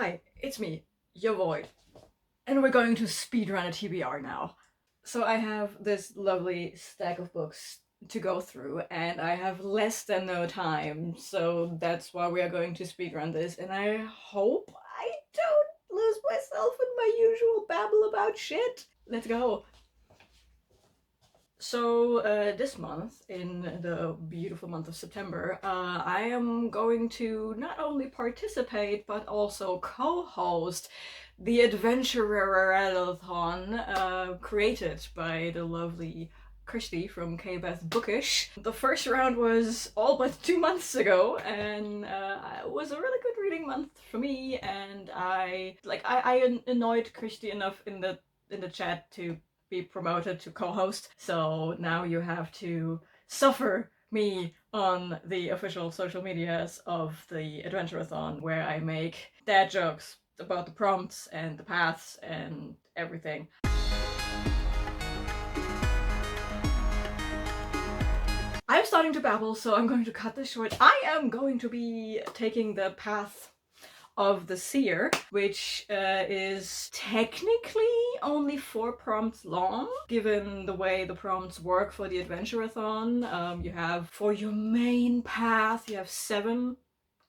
hi, it's me, your Void, and we're going to speedrun a TBR now. So I have this lovely stack of books to go through, and I have less than no time, so that's why we are going to speedrun this, and I hope I don't lose myself in my usual babble about shit. Let's go. So this month, in the beautiful month of September, I am going to not only participate but also co-host the Adventurerathon created by the lovely Kirsty from Kade Bookish. The first round was all but 2 months ago, and it was a really good reading month for me. And I annoyed Kirsty enough in the chat to be promoted to co-host, so now you have to suffer me on the official social medias of the Adventurerathon, where I make dad jokes about the prompts and the paths and everything. I'm starting to babble, so I'm going to cut this short. I am going to be taking the path of the Seer, which is technically only 4 prompts long, given the way the prompts work for the Adventurerathon. You have, for your main path, you have 7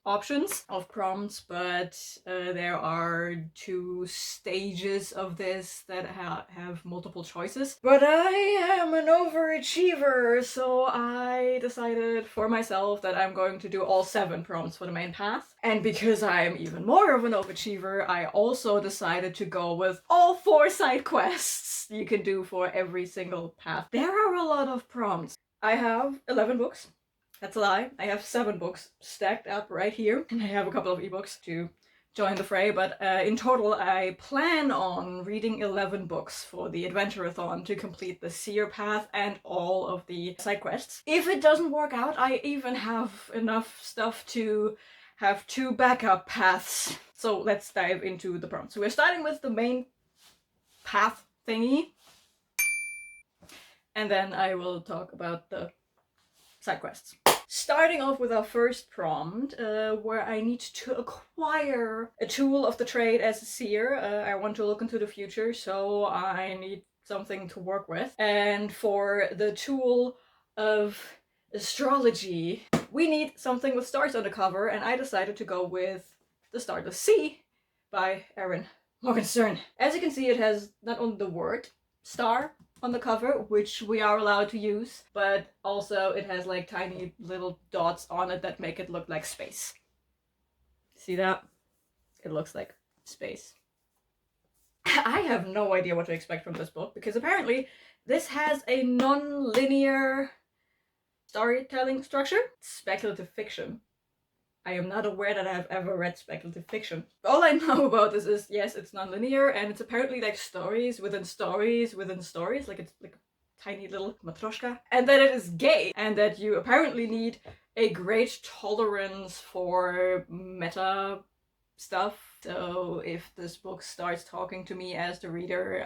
options of prompts, but there are 2 stages of this that have multiple choices. But I am an overachiever, so I decided for myself that I'm going to do all 7 prompts for the main path. And because I am even more of an overachiever, I also decided to go with all 4 side quests you can do for every single path. There are a lot of prompts. I have 11 books. That's a lie. I have 7 books stacked up right here, and I have a couple of ebooks to join the fray, but in total I plan on reading 11 books for the Adventurerathon to complete the Seer path and all of the side quests. If it doesn't work out, I even have enough stuff to have 2 backup paths. So let's dive into the prompts. So we're starting with the main path thingy, and then I will talk about the side quests. Starting off with our first prompt, where I need to acquire a tool of the trade as a seer. I want to look into the future, so I need something to work with. And for the tool of astrology, we need something with stars on the cover, and I decided to go with The Starless Sea by Erin Morgenstern. As you can see, it has not only the word star on the cover, which we are allowed to use, but also it has like tiny little dots on it that make it look like space. See that? It looks like space. I have no idea what to expect from this book, because apparently this has a non-linear storytelling structure. Speculative fiction. I am not aware that I have ever read speculative fiction. All I know about this is, yes, it's non-linear, and it's apparently like stories within stories within stories, like it's like a tiny little matryoshka, and that it is gay, and that you apparently need a great tolerance for meta stuff. So if this book starts talking to me as the reader,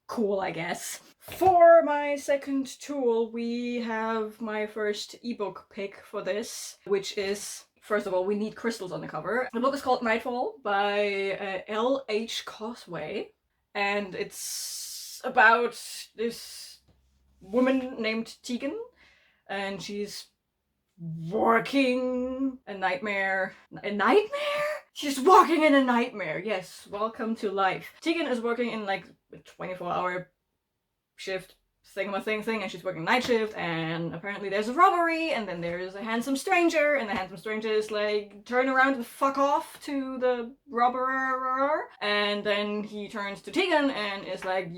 cool, I guess. For my second tool, we have my first ebook pick for this, which is, first of all, we need crystals on the cover. The book is called Nightfall by L.H. Cosway, and it's about this woman named Tegan, and she's working a nightmare. A nightmare? She's walking in a nightmare. Yes, welcome to life. Tegan is working in like a 24-hour shift thing, and she's working night shift, and apparently there's a robbery, and then there's a handsome stranger, and the handsome stranger is like, turn around and fuck off to the robber, and then he turns to Tegan and is like,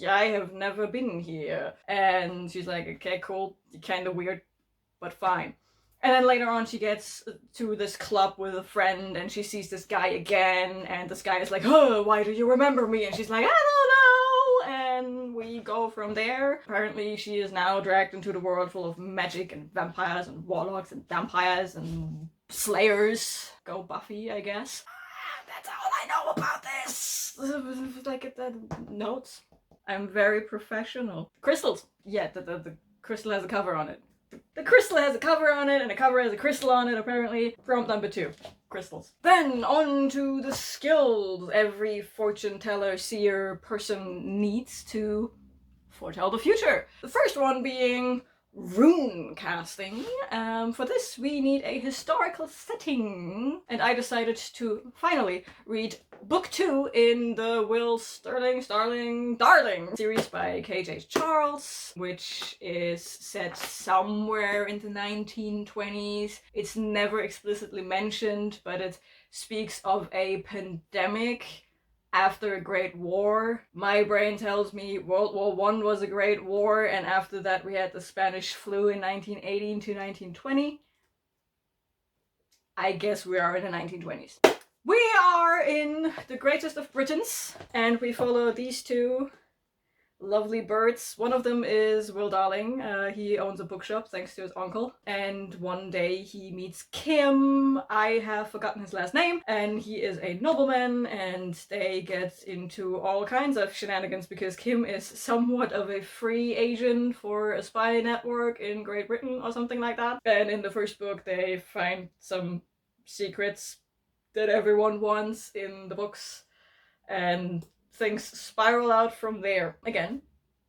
I have never been here, and she's like, okay, cool, kinda weird, but fine. And then later on she gets to this club with a friend, and she sees this guy again, and this guy is like, oh, why do you remember me? And she's like, I don't know, and we go from there. Apparently she is now dragged into the world full of magic and vampires and warlocks and vampires and slayers. Go Buffy, I guess. That's all I know about this. Like the notes. I'm very professional. Crystals. Yeah, the crystal has a cover on it. the crystal has a cover on it, and the cover has a crystal on it, apparently. Prompt number 2. Crystals. Then on to the skills every fortune teller, seer person needs to foretell the future. The first one being rune casting. For this we need a historical setting, and I decided to finally read book 2 in the Will Darling series by K.J. Charles, which is set somewhere in the 1920s. It's never explicitly mentioned, but it speaks of a pandemic after a Great War. My brain tells me World War I was a great war, and after that we had the Spanish flu in 1918 to 1920. I guess we are in the 1920s. We are in the greatest of Britons, and we follow these two lovely birds. One of them is Will Darling. He owns a bookshop thanks to his uncle. And one day he meets Kim. I have forgotten his last name. And he is a nobleman, and they get into all kinds of shenanigans because Kim is somewhat of a free agent for a spy network in Great Britain or something like that. And in the first book they find some secrets that everyone wants in the books, and things spiral out from there. Again,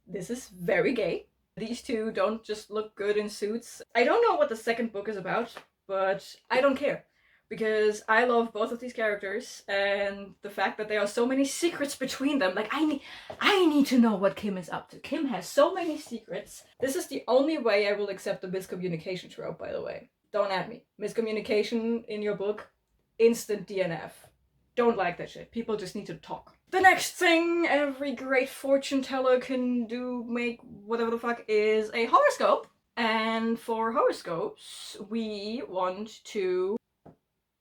this is very gay. These two don't just look good in suits. I don't know what the second book is about, but I don't care, because I love both of these characters, and the fact that there are so many secrets between them. Like, I need to know what Kim is up to. Kim has so many secrets. This is the only way I will accept the miscommunication trope, by the way. Don't at me. Miscommunication in your book, instant DNF. Don't like that shit. People just need to talk. The next thing every great fortune teller can do, make whatever the fuck, is a horoscope. And for horoscopes, we want to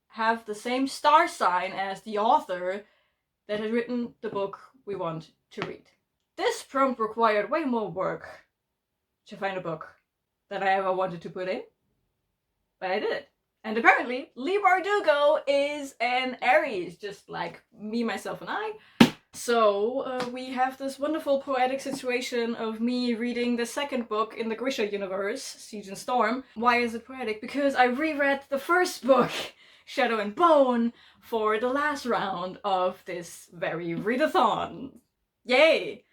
have the same star sign as the author that had written the book we want to read. This prompt required way more work to find a book than I ever wanted to put in, but I did it. And apparently, Leigh Bardugo is an Aries, just like me, myself, and I. So we have this wonderful poetic situation of me reading the second book in the Grisha universe, Siege and Storm. Why is it poetic? Because I reread the first book, Shadow and Bone, for the last round of this very readathon. Yay!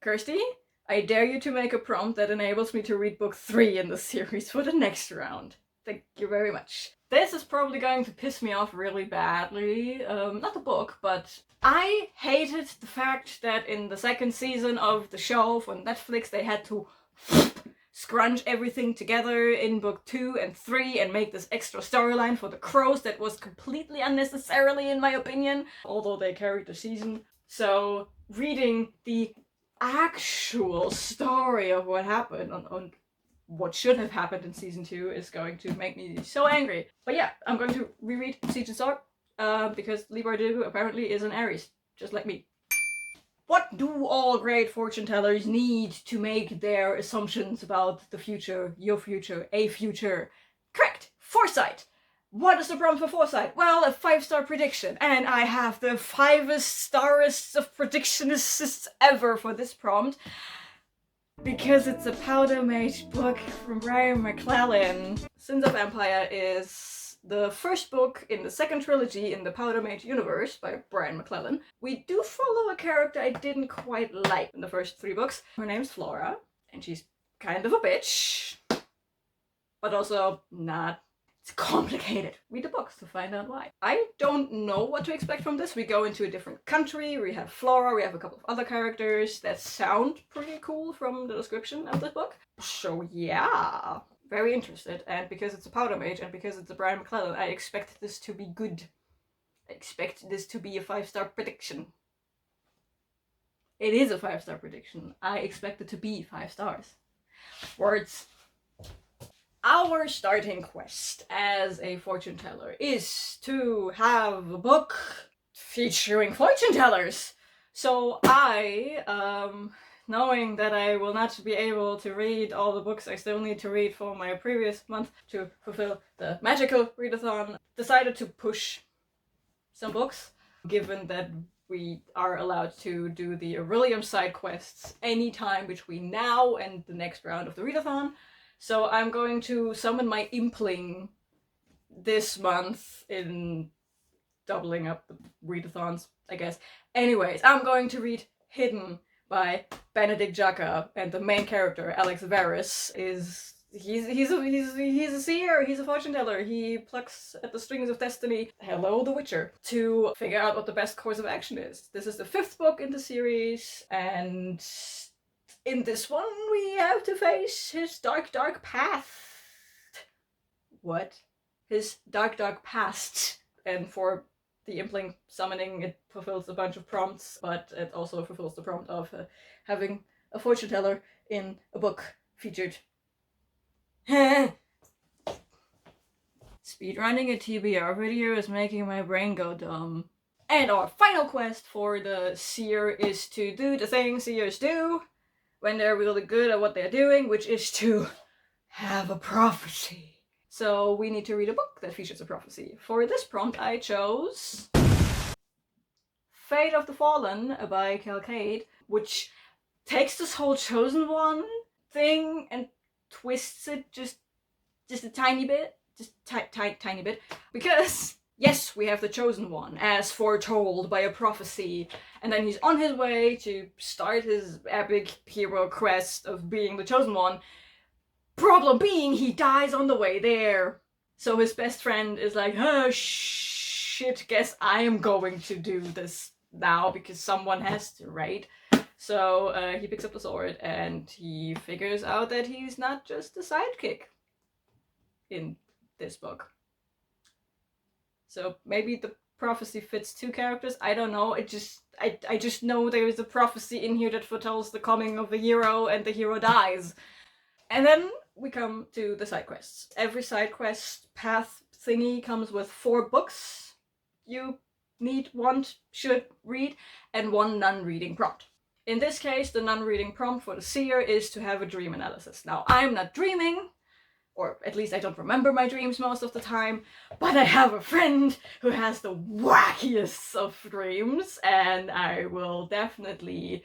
Kirsty, I dare you to make a prompt that enables me to read book 3 in the series for the next round. Thank you very much. This is probably going to piss me off really badly. Not the book, but I hated the fact that in the second season of the show for Netflix they had to scrunch everything together in book 2 and 3 and make this extra storyline for the crows that was completely unnecessarily, in my opinion, although they carried the season. So reading the actual story of what happened on what should have happened in season 2 is going to make me so angry. But yeah, I'm going to reread Siege and Storm because Leigh Bardugo apparently is an Aries, just like me. What do all great fortune tellers need to make their assumptions about the future, your future, a future? Correct! Foresight! What is the prompt for foresight? Well, a 5-star prediction, and I have the 5-starest of predictionists ever for this prompt. Because it's a Powder Mage book from McClellan. Sins of Empire is the first book in the second trilogy in the Powder Mage universe by McClellan. We do follow a character I didn't quite like in the first 3 books. Her name's Flora, and she's kind of a bitch, but also not. It's complicated. Read the books to find out why. I don't know what to expect from this. We go into a different country, we have Flora, we have a couple of other characters that sound pretty cool from the description of this book. So yeah, very interested. And because it's a Powder Mage and because it's a McClellan, I expect this to be good. I expect this to be a 5-star prediction. It is a 5-star prediction. I expect it to be 5 stars. Words. Our starting quest as a fortune teller is to have a book featuring fortune tellers. So I, knowing that I will not be able to read all the books I still need to read for my previous month to fulfill the magical readathon, decided to push some books, given that we are allowed to do the Aurelium side quests anytime between now and the next round of the readathon. So I'm going to summon my Impling this month in doubling up the readathons, I guess. Anyways, I'm going to read Hidden by Benedict Jacka, and the main character, Alex Varys, is he's a seer, he's a fortune teller. He plucks at the strings of destiny, hello the Witcher, to figure out what the best course of action is. This is the 5th book in the series, and in this one we have to face his dark path. What? His dark past. And for the Impling summoning, it fulfills a bunch of prompts, but it also fulfills the prompt of having a fortune teller in a book featured. Speedrunning a TBR video is making my brain go dumb. And our final quest for the seer is to do the thing seers do when they're really good at what they're doing, which is to have a prophecy. So we need to read a book that features a prophecy. For this prompt I chose Fate of the Fallen by Kade, which takes this whole Chosen One thing and twists it just a tiny bit. Just tiny bit. Because, yes, we have the Chosen One, as foretold by a prophecy, and then he's on his way to start his epic hero quest of being the Chosen One. Problem being, he dies on the way there. So his best friend is like, oh shit, guess I am going to do this now because someone has to, right? So he picks up the sword and he figures out that he's not just a sidekick in this book. So maybe the prophecy fits 2 characters, I don't know. I just know there is a prophecy in here that foretells the coming of the hero and the hero dies. And then we come to the side quests. Every side quest path thingy comes with 4 books you need, want, should read, and 1 non-reading prompt. In this case, the non-reading prompt for the seer is to have a dream analysis. Now, I'm not dreaming, or at least I don't remember my dreams most of the time, but I have a friend who has the wackiest of dreams, and I will definitely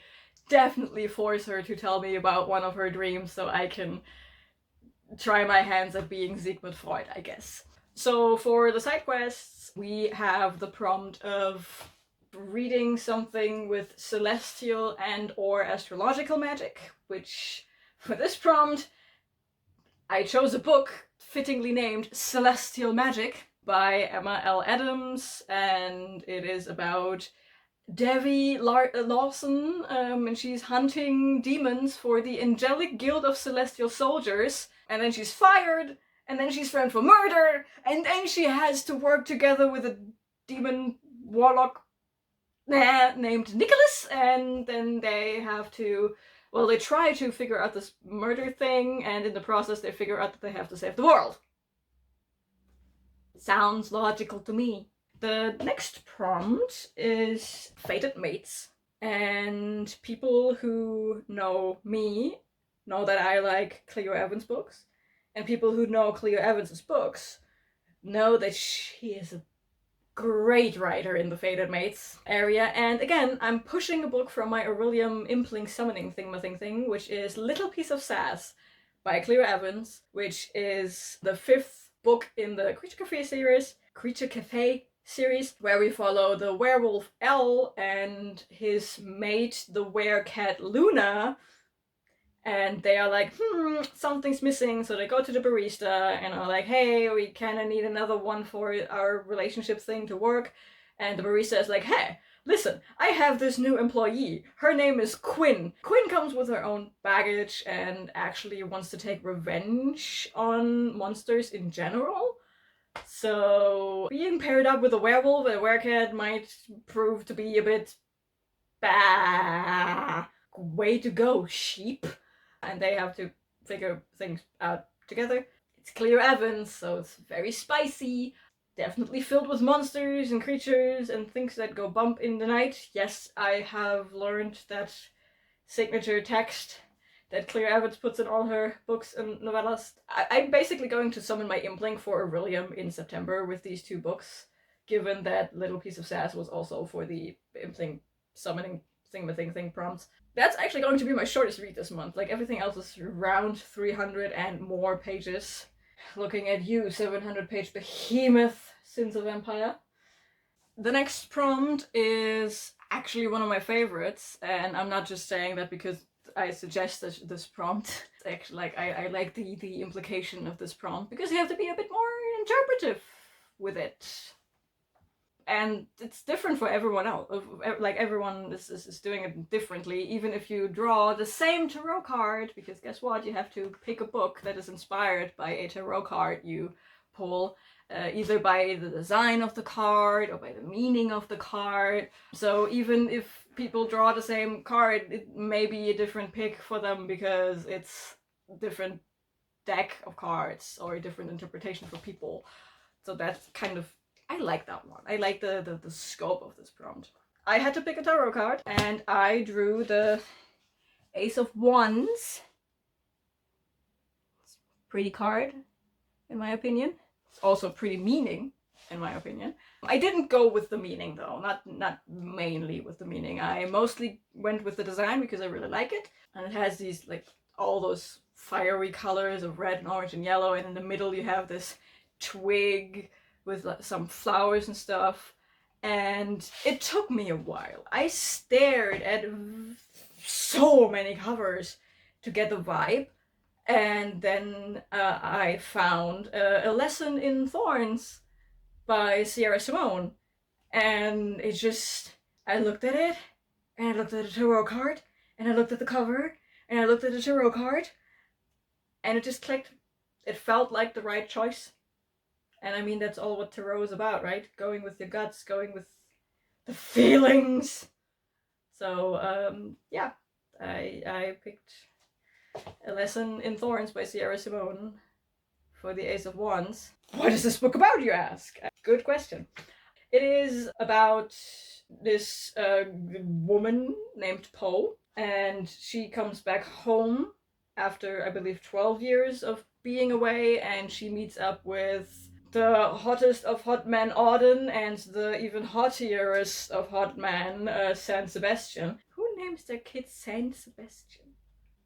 force her to tell me about one of her dreams so I can try my hands at being Sigmund Freud, I guess. So for the side quests, we have the prompt of reading something with celestial and or astrological magic, which for this prompt I chose a book fittingly named Celestial Magic by Emma L. Adams, and it is about Devi Lawson, and she's hunting demons for the Angelic Guild of Celestial Soldiers, and then she's fired, and then she's framed for murder, and then she has to work together with a demon warlock named Nicholas, and then they have to, well, they try to figure out this murder thing, and in the process they figure out that they have to save the world. Sounds logical to me. The next prompt is Fated Mates, and people who know me know that I like Clio Evans books, and people who know Clio Evans' books know that she is a great writer in the Fated Mates area. And again, I'm pushing a book from my Aurelium Impling summoning thing, which is Little Piece of Sass by Clio Evans, which is the 5th book in the Creature Cafe series, where we follow the werewolf Elle and his mate, the werecat Luna, and they are like, something's missing, so they go to the barista and are like, hey, we kind of need another one for our relationship thing to work. And the barista is like, hey, listen, I have this new employee. Her name is Quinn. Quinn comes with her own baggage and actually wants to take revenge on monsters in general. So being paired up with a werewolf and a werecat might prove to be a bit way to go, sheep. And they have to figure things out together. It's Clio Evans, so it's very spicy. Definitely filled with monsters and creatures and things that go bump in the night. Yes, I have learned that signature text that Clio Evans puts in all her books and novellas. I'm basically going to summon my Impling for Aurelium in September with these 2 books, given that Little Piece of Sass was also for the Impling summoning thing prompts. That's actually going to be my shortest read this month. Like, everything else is around 300 and more pages. Looking at you, 700-page behemoth, Sins of Empire. The next prompt is actually one of my favorites, and I'm not just saying that because I suggest this prompt. It's actually, like, I like the implication of this prompt, because you have to be a bit more interpretive with it. And it's different for everyone else. Like, everyone is doing it differently, even if you draw the same tarot card, because guess what? You have to pick a book that is inspired by a tarot card you pull, either by the design of the card or by the meaning of the card. So even if people draw the same card, it may be a different pick for them because it's a different deck of cards or a different interpretation for people. So that's kind of, I like that one. I like the scope of this prompt. I had to pick a tarot card, and I drew the Ace of Wands. It's a pretty card, in my opinion. It's also pretty meaning, in my opinion. I didn't go with the meaning though, not mainly with the meaning. I mostly went with the design because I really like it. And it has these, like, all those fiery colors of red and orange and yellow, and in the middle you have this twig with some flowers and stuff, and it took me a while. I stared at so many covers to get the vibe, and then I found a lesson in Thorns by Simone, and it just, I looked at it, and I looked at the tarot card, and I looked at the cover, and I looked at the tarot card, and it just clicked. It felt like the right choice. And I mean, that's all what tarot is about, right? Going with your guts, going with the feelings. So, yeah, I picked A Lesson in Thorns by Simone for the Ace of Wands. What is this book about, you ask? Good question. It is about this woman named Poe, and she comes back home after, I believe, 12 years of being away, and she meets up with the hottest of hot men, Auden, and the even hottierest of hot men, Saint Sebastian. Who names their kid Saint Sebastian?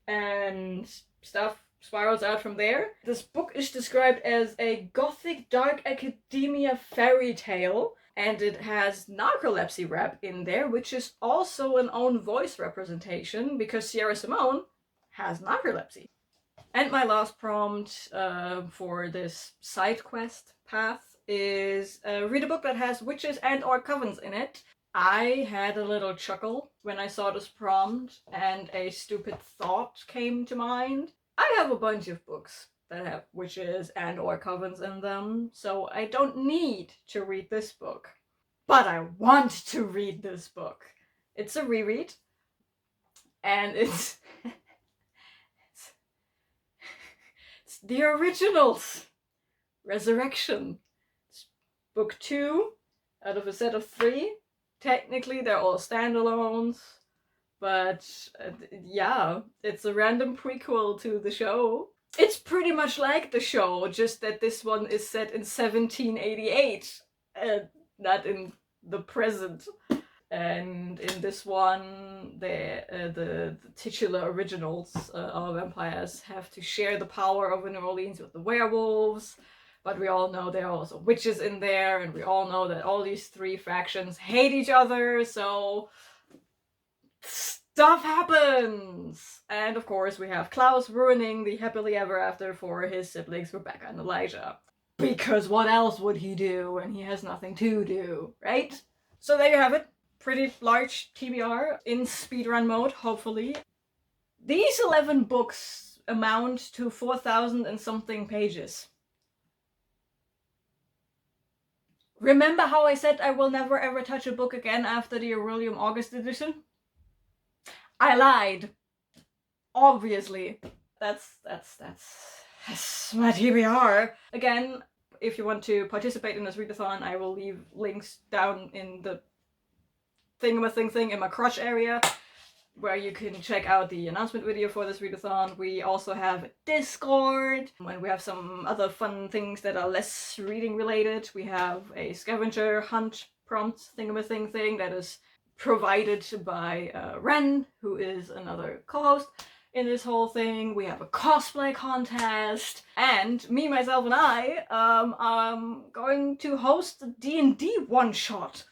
And stuff spirals out from there. This book is described as a gothic dark academia fairy tale, and it has narcolepsy rap in there, which is also an own voice representation because Simone has narcolepsy. And my last prompt for this side quest path is read a book that has witches and or covens in it. I had a little chuckle when I saw this prompt, and a stupid thought came to mind. I have a bunch of books that have witches and or covens in them, so I don't need to read this book. But I want to read this book. It's a reread, and it's the originals. Resurrection. It's book 2 out of a set of 3. Technically, they're all standalones, but yeah, it's a random prequel to the show. It's pretty much like the show, just that this one is set in 1788, and not in the present. And in this one, the titular originals, our vampires, have to share the power over New Orleans with the werewolves. But we all know there are also witches in there, and we all know that all these 3 factions hate each other, so stuff happens! And of course we have Klaus ruining the happily ever after for his siblings Rebecca and Elijah. Because what else would he do when he has nothing to do, right? So there you have it. Pretty large TBR in speedrun mode, hopefully. These 11 books amount to 4,000 and something pages. Remember how I said I will never ever touch a book again after the Aurelium August edition? I lied. Obviously. That's my TBR. Again, if you want to participate in this readathon, I will leave links down in the thing in my crotch area, where you can check out the announcement video for this readathon. We also have Discord, and we have some other fun things that are less reading related. We have a scavenger hunt prompt thing that is provided by Wren, who is another co-host in this whole thing. We have a cosplay contest, and me, myself, and I am going to host a D&D one-shot.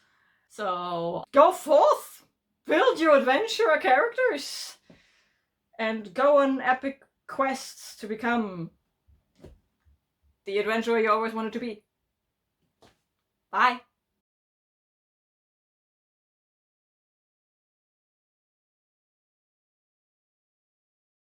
So go forth, build your adventurer characters, and go on epic quests to become the adventurer you always wanted to be. Bye!